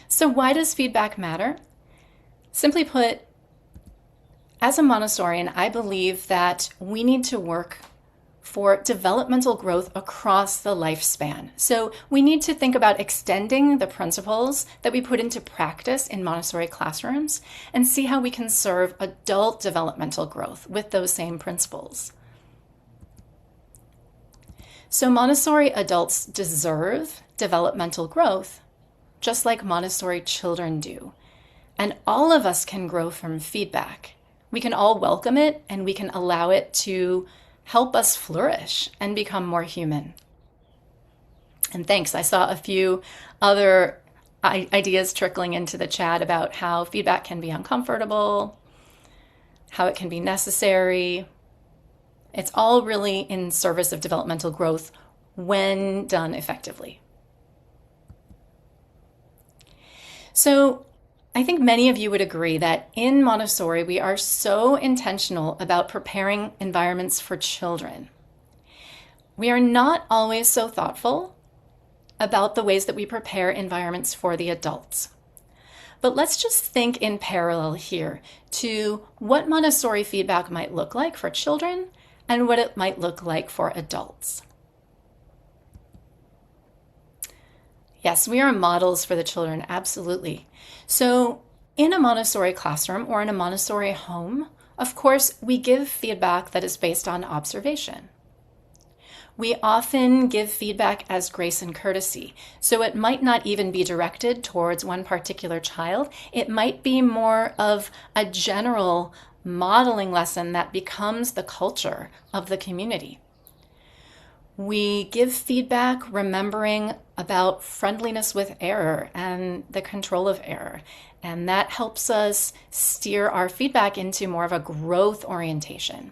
So why does feedback matter? Simply put, as a Montessorian, I believe that we need to work for developmental growth across the lifespan. So we need to think about extending the principles that we put into practice in Montessori classrooms and see how we can serve adult developmental growth with those same principles. So Montessori adults deserve developmental growth, just like Montessori children do. And all of us can grow from feedback. We can all welcome it and we can allow it to help us flourish and become more human. And thanks, I saw a few other ideas trickling into the chat about how feedback can be uncomfortable, how it can be necessary. It's all really in service of developmental growth when done effectively. So I think many of you would agree that in Montessori, we are so intentional about preparing environments for children. We are not always so thoughtful about the ways that we prepare environments for the adults. But let's just think in parallel here to what Montessori feedback might look like for children and what it might look like for adults. Yes, we are models for the children, absolutely. So in a Montessori classroom or in a Montessori home, of course, we give feedback that is based on observation. We often give feedback as grace and courtesy. So it might not even be directed towards one particular child. It might be more of a general modeling lesson that becomes the culture of the community. We give feedback remembering about friendliness with error and the control of error. And that helps us steer our feedback into more of a growth orientation.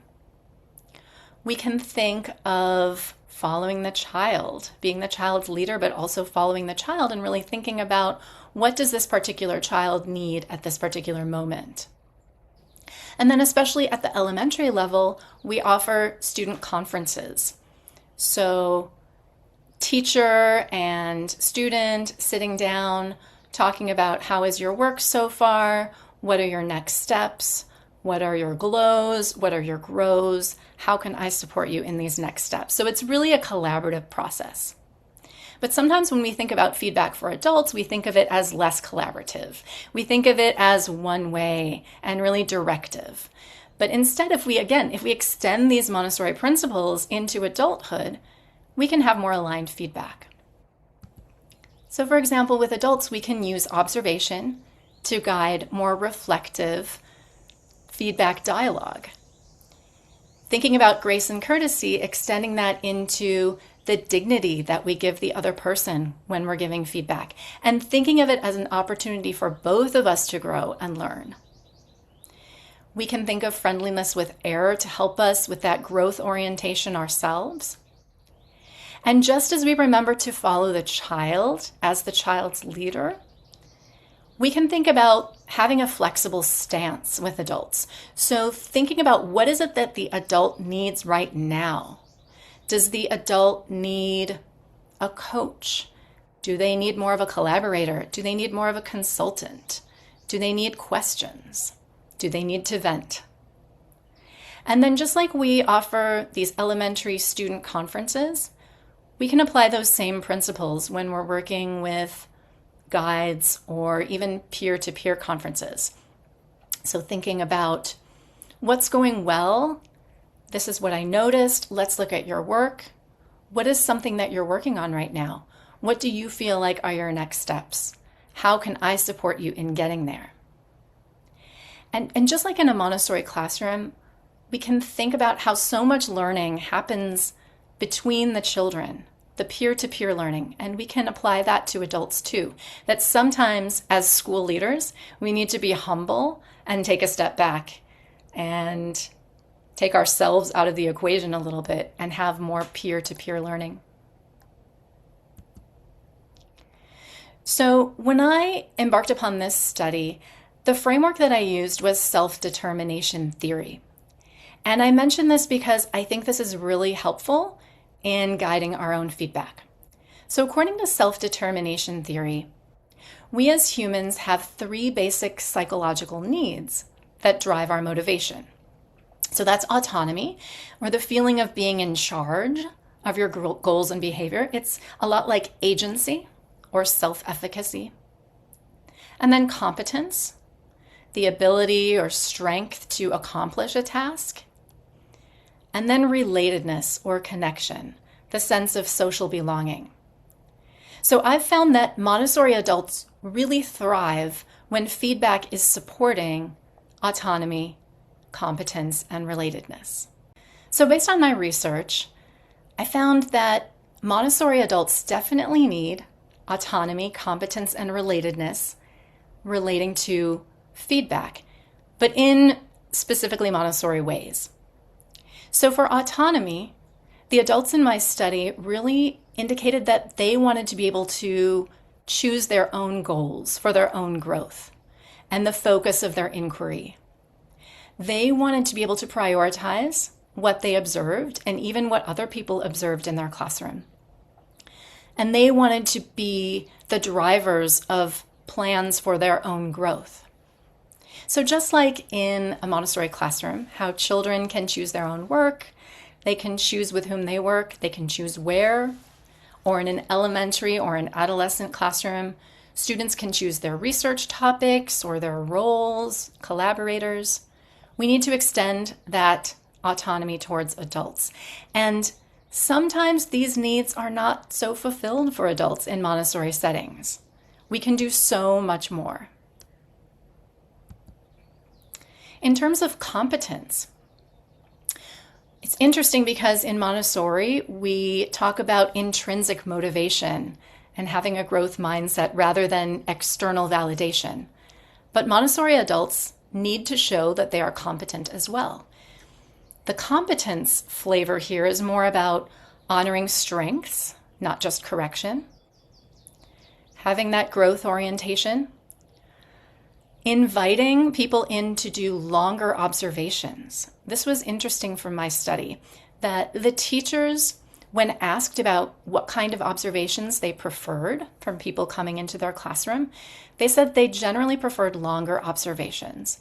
We can think of following the child, being the child's leader, but also following the child and really thinking about what does this particular child need at this particular moment. And then especially at the elementary level, we offer student conferences. So teacher and student sitting down, talking about how is your work so far? What are your next steps? What are your glows? What are your grows? How can I support you in these next steps? So it's really a collaborative process. But sometimes when we think about feedback for adults, we think of it as less collaborative. We think of it as one way and really directive. But instead, if we extend these Montessori principles into adulthood, we can have more aligned feedback. So for example, with adults, we can use observation to guide more reflective feedback dialogue. Thinking about grace and courtesy, extending that into the dignity that we give the other person when we're giving feedback, and thinking of it as an opportunity for both of us to grow and learn. We can think of friendliness with error to help us with that growth orientation ourselves. And just as we remember to follow the child as the child's leader, we can think about having a flexible stance with adults. So thinking about what is it that the adult needs right now? Does the adult need a coach? Do they need more of a collaborator? Do they need more of a consultant? Do they need questions? Do they need to vent? And then just like we offer these elementary student conferences, we can apply those same principles when we're working with guides or even peer-to-peer conferences. So thinking about what's going well, this is what I noticed, let's look at your work. What is something that you're working on right now? What do you feel like are your next steps? How can I support you in getting there? And just like in a Montessori classroom, we can think about how so much learning happens between the children, the peer-to-peer learning, and we can apply that to adults too. That sometimes as school leaders, we need to be humble and take a step back and take ourselves out of the equation a little bit and have more peer-to-peer learning. So when I embarked upon this study, the framework that I used was self-determination theory. And I mention this because I think this is really helpful in guiding our own feedback. So according to self-determination theory, we as humans have 3 basic psychological needs that drive our motivation. So that's autonomy, or the feeling of being in charge of your goals and behavior. It's a lot like agency or self-efficacy. And then competence, the ability or strength to accomplish a task. And then relatedness or connection, the sense of social belonging. So I've found that Montessori adults really thrive when feedback is supporting autonomy, competence, and relatedness. So based on my research, I found that Montessori adults definitely need autonomy, competence, and relatedness relating to feedback, but in specifically Montessori ways. So for autonomy, the adults in my study really indicated that they wanted to be able to choose their own goals for their own growth and the focus of their inquiry. They wanted to be able to prioritize what they observed and even what other people observed in their classroom. And they wanted to be the drivers of plans for their own growth. So just like in a Montessori classroom, how children can choose their own work, they can choose with whom they work, they can choose where, or in an elementary or an adolescent classroom, students can choose their research topics or their roles, collaborators. We need to extend that autonomy towards adults. And sometimes these needs are not so fulfilled for adults in Montessori settings. We can do so much more. In terms of competence, it's interesting because in Montessori, we talk about intrinsic motivation and having a growth mindset rather than external validation. But Montessori adults need to show that they are competent as well. The competence flavor here is more about honoring strengths, not just correction, having that growth orientation, inviting people in to do longer observations. This was interesting from my study, that the teachers, when asked about what kind of observations they preferred from people coming into their classroom, they said they generally preferred longer observations.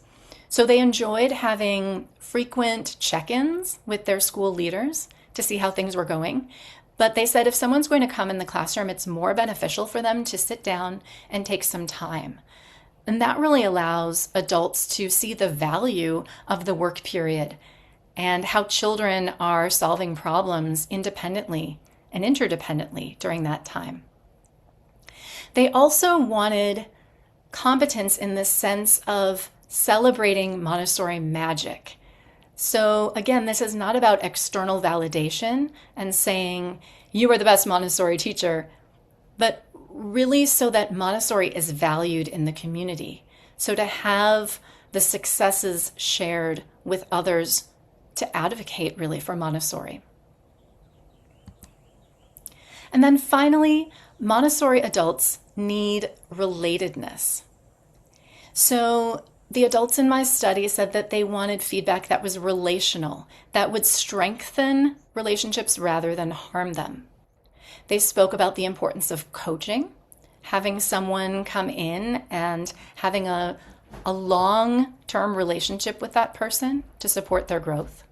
So they enjoyed having frequent check-ins with their school leaders to see how things were going. But they said if someone's going to come in the classroom, it's more beneficial for them to sit down and take some time. And that really allows adults to see the value of the work period and how children are solving problems independently and interdependently during that time. They also wanted competence in the sense of celebrating Montessori magic. So again, this is not about external validation and saying, you are the best Montessori teacher, but really so that Montessori is valued in the community. So to have the successes shared with others to advocate really for Montessori. And then finally, Montessori adults need relatedness. So the adults in my study said that they wanted feedback that was relational, that would strengthen relationships rather than harm them. They spoke about the importance of coaching, having someone come in and having a long-term relationship with that person to support their growth.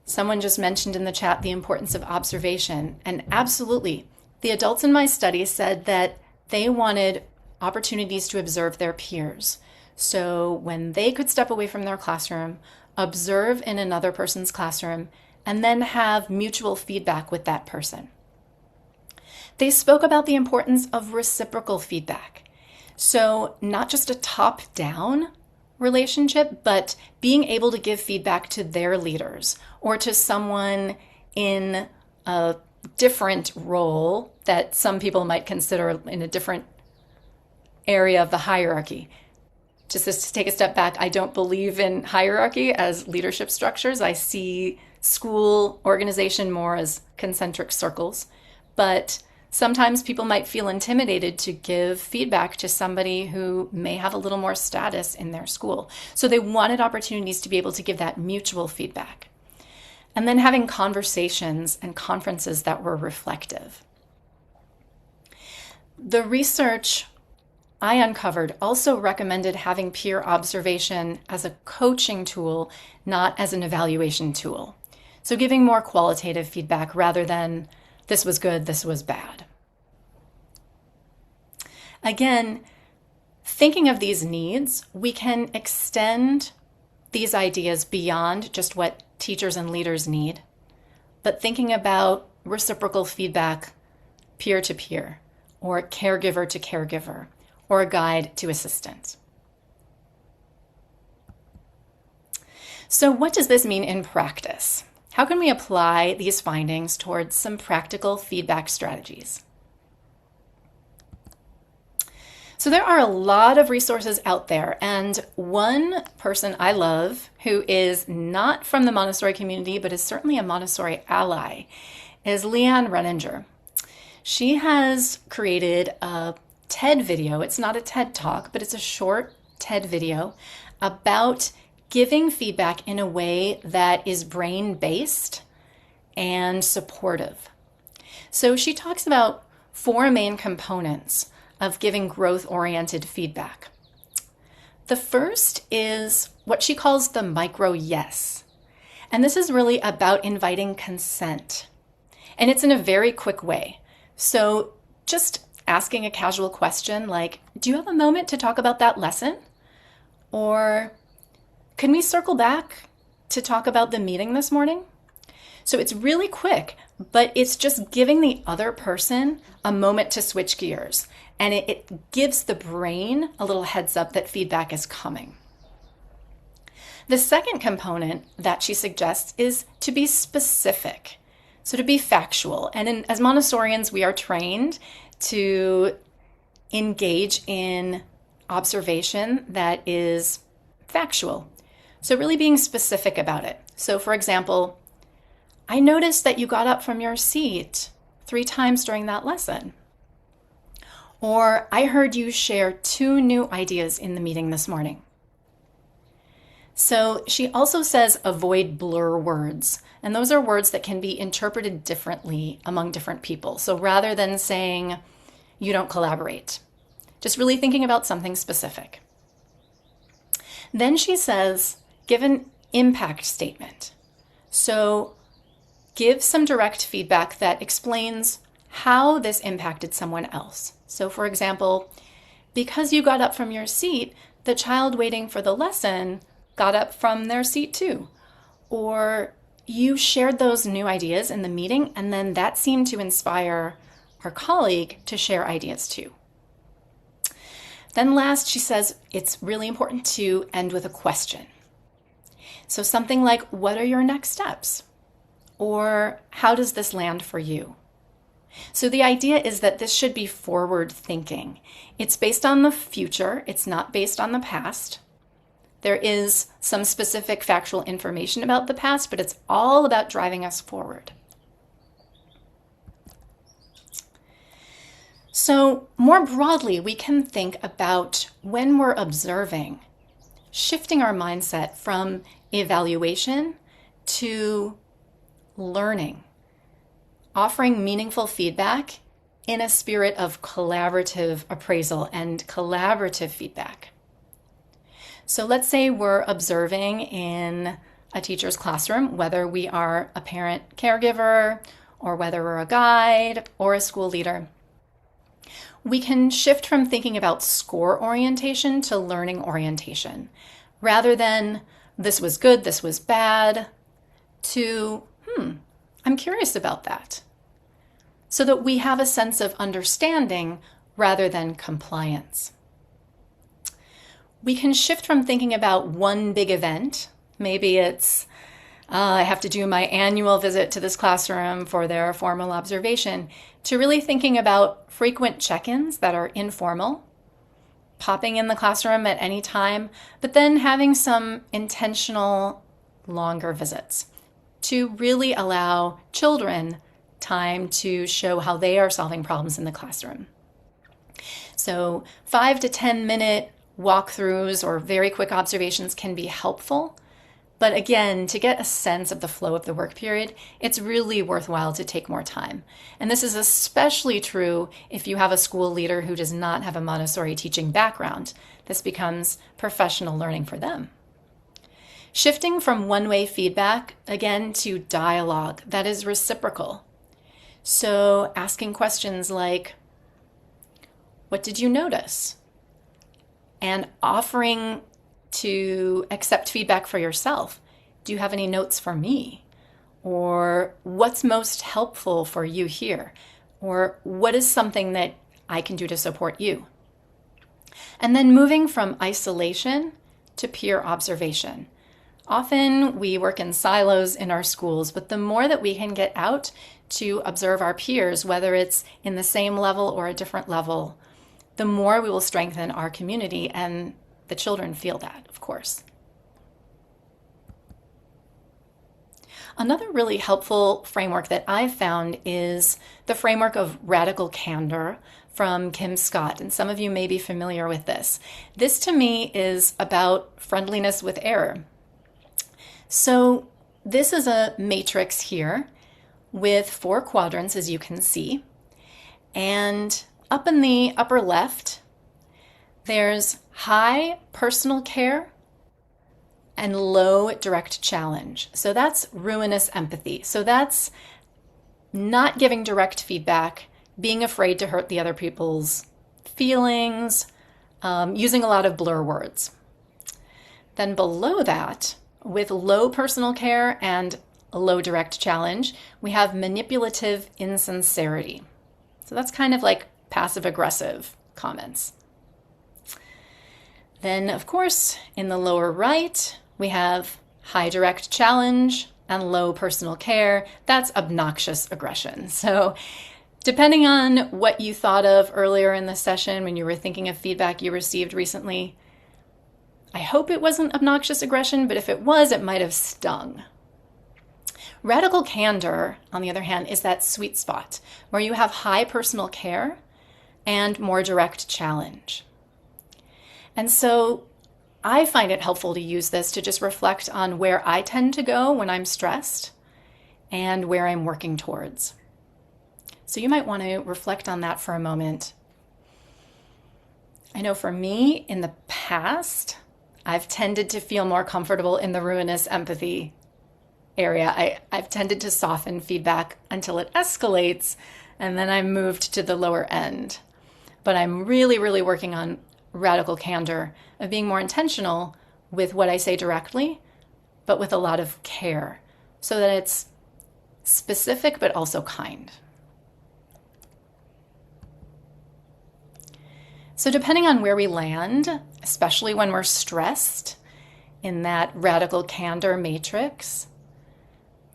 Someone just mentioned in the chat the importance of observation, and absolutely, the adults in my study said that they wanted opportunities to observe their peers. So when they could step away from their classroom, observe in another person's classroom, and then have mutual feedback with that person. They spoke about the importance of reciprocal feedback. So not just a top-down relationship, but being able to give feedback to their leaders or to someone in a different role that some people might consider in a different area of the hierarchy. Just to take a step back, I don't believe in hierarchy as leadership structures. I see school organization more as concentric circles, but sometimes people might feel intimidated to give feedback to somebody who may have a little more status in their school. So they wanted opportunities to be able to give that mutual feedback. And then having conversations and conferences that were reflective. The research I uncovered also recommended having peer observation as a coaching tool, not as an evaluation tool. So giving more qualitative feedback rather than this was good, this was bad. Again, thinking of these needs, we can extend these ideas beyond just what teachers and leaders need, but thinking about reciprocal feedback peer to peer, or caregiver to caregiver, or a guide to assistant. So what does this mean in practice? How can we apply these findings towards some practical feedback strategies? So there are a lot of resources out there, and one person I love who is not from the Montessori community but is certainly a Montessori ally is Leanne Renninger. She has created a TED video. It's not a TED Talk, but it's a short TED video about giving feedback in a way that is brain-based and supportive. So she talks about 4 main components of giving growth-oriented feedback. The first is what she calls the micro yes. And this is really about inviting consent. And it's in a very quick way. So just asking a casual question like, do you have a moment to talk about that lesson? Or can we circle back to talk about the meeting this morning? So it's really quick, but it's just giving the other person a moment to switch gears. And it gives the brain a little heads up that feedback is coming. The second component that she suggests is to be specific. So to be factual. And as Montessorians, we are trained to engage in observation that is factual. So really being specific about it. So for example, I noticed that you got up from your seat 3 times during that lesson. Or I heard you share 2 new ideas in the meeting this morning. So she also says avoid blur words. And those are words that can be interpreted differently among different people. So rather than saying you don't collaborate, just really thinking about something specific. Then she says give an impact statement. So give some direct feedback that explains how this impacted someone else. So for example, because you got up from your seat, the child waiting for the lesson got up from their seat too. Or you shared those new ideas in the meeting, and then that seemed to inspire our colleague to share ideas too. Then last, she says it's really important to end with a question. So something like, what are your next steps? Or how does this land for you? So the idea is that this should be forward thinking. It's based on the future. It's not based on the past. There is some specific factual information about the past, but it's all about driving us forward. So more broadly, we can think about when we're observing, shifting our mindset from evaluation to learning, offering meaningful feedback in a spirit of collaborative appraisal and collaborative feedback. So let's say we're observing in a teacher's classroom, whether we are a parent caregiver or whether we're a guide or a school leader. We can shift from thinking about score orientation to learning orientation, rather than this was good, this was bad, to I'm curious about that. So that we have a sense of understanding rather than compliance. We can shift from thinking about one big event. Maybe it's, I have to do my annual visit to this classroom for their formal observation, to really thinking about frequent check-ins that are informal, popping in the classroom at any time, but then having some intentional longer visits to really allow children time to show how they are solving problems in the classroom. So 5 to 10 minute walkthroughs or very quick observations can be helpful, But again, to get a sense of the flow of the work period, it's really worthwhile to take more time. And this is especially true if you have a school leader who does not have a Montessori teaching background. This becomes professional learning for them. Shifting from one-way feedback, again, to dialogue that is reciprocal. So asking questions like, what did you notice? And offering to accept feedback for yourself. Do you have any notes for me? Or what's most helpful for you here? Or what is something that I can do to support you? And then moving from isolation to peer observation. Often we work in silos in our schools, but the more that we can get out to observe our peers, whether it's in the same level or a different level, the more we will strengthen our community, and the children feel that, of course. Another really helpful framework that I've found is the framework of radical candor from Kim Scott, and some of you may be familiar with this. This to me is about friendliness with error. So this is a matrix here with 4 quadrants, as you can see, and up in the upper left, there's high personal care and low direct challenge. So that's ruinous empathy. So that's not giving direct feedback, being afraid to hurt the other people's feelings, using a lot of blur words. Then below that, with low personal care and low direct challenge, we have manipulative insincerity. So that's kind of like passive-aggressive comments. Then, of course, in the lower right, we have high direct challenge and low personal care. That's obnoxious aggression. So depending on what you thought of earlier in the session when you were thinking of feedback you received recently, I hope it wasn't obnoxious aggression, but if it was, it might have stung. Radical candor, on the other hand, is that sweet spot where you have high personal care and more direct challenge. And so I find it helpful to use this to just reflect on where I tend to go when I'm stressed and where I'm working towards. So you might want to reflect on that for a moment. I know for me, in the past, I've tended to feel more comfortable in the ruinous empathy area. I've tended to soften feedback until it escalates, and then I'm moved to the lower end. But I'm really, really working on radical candor, of being more intentional with what I say directly, but with a lot of care, so that it's specific but also kind. So depending on where we land, especially when we're stressed in that radical candor matrix,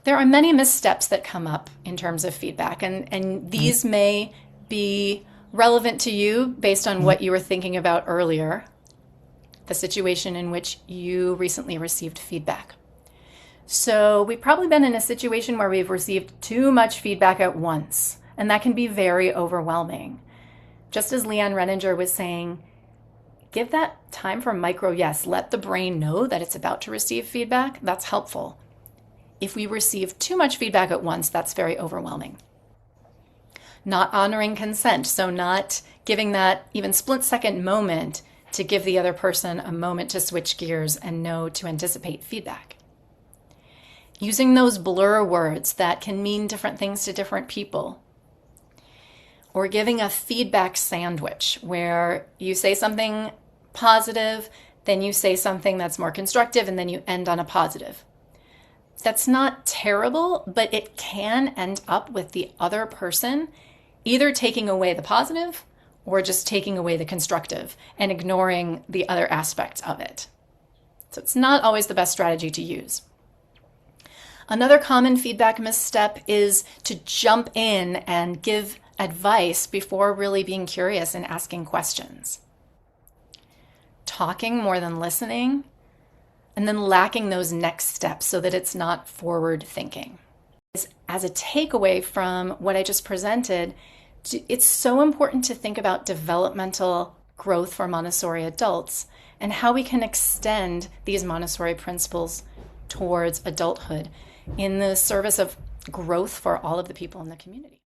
there are many missteps that come up in terms of feedback, and these may be relevant to you based on what you were thinking about earlier, the situation in which you recently received feedback. So we've probably been in a situation where we've received too much feedback at once, and that can be very overwhelming. Just as Leanne Renninger was saying, give that time for micro yes. Let the brain know that it's about to receive feedback. That's helpful. If we receive too much feedback at once, that's very overwhelming. Not honoring consent, so not giving that even split-second moment to give the other person a moment to switch gears and know to anticipate feedback. Using those blur words that can mean different things to different people. Or giving a feedback sandwich where you say something positive, then you say something that's more constructive, and then you end on a positive. That's not terrible, but it can end up with the other person either taking away the positive or just taking away the constructive and ignoring the other aspects of it. So it's not always the best strategy to use. Another common feedback misstep is to jump in and give advice before really being curious and asking questions. Talking more than listening, and then lacking those next steps so that it's not forward thinking. As a takeaway from what I just presented, it's so important to think about developmental growth for Montessori adults and how we can extend these Montessori principles towards adulthood in the service of growth for all of the people in the community.